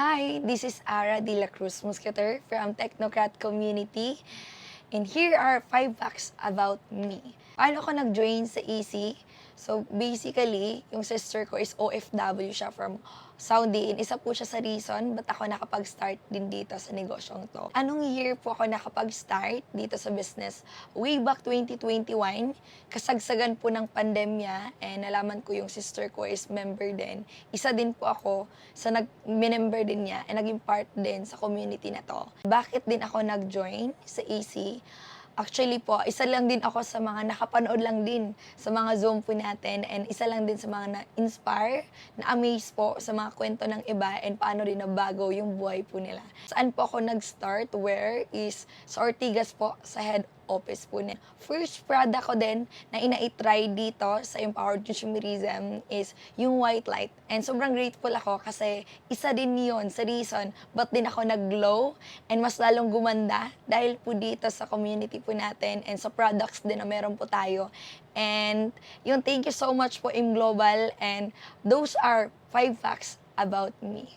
Hi, this is Ara De La Cruz Muscater from Technocrat Community. And here are 5 facts about me. Paano ako nag-join sa EC? So basically, yung sister ko is OFW siya from Saudi. And isa po siya sa reason ba't ako nakapag-start din dito sa negosyong to. Anong year po ako nakapag-start dito sa business? Way back 2021, kasagsagan po ng pandemya, and nalaman ko yung sister ko is member din. Isa din po ako sa nag-member din niya and naging part din sa community na to. Bakit din ako nag-join sa AC? Actually po, isa lang din ako sa mga nakapanood lang din sa mga Zoom po natin, and isa lang din sa mga na-inspire, na-amaze po sa mga kwento ng iba and paano rin nabago yung buhay po nila. Saan po ako nag-start? Where is sa Ortigas po, sa head office po nila. First product ko din na ina-try dito sa Empowered Consumerism is yung white light. And sobrang grateful ako kasi isa din yun sa reason ba't din ako nag-glow and mas lalong gumanda dahil po dito sa community po natin and sa products din na meron po tayo. And yung thank you so much po, Im Global, and those are 5 facts about me.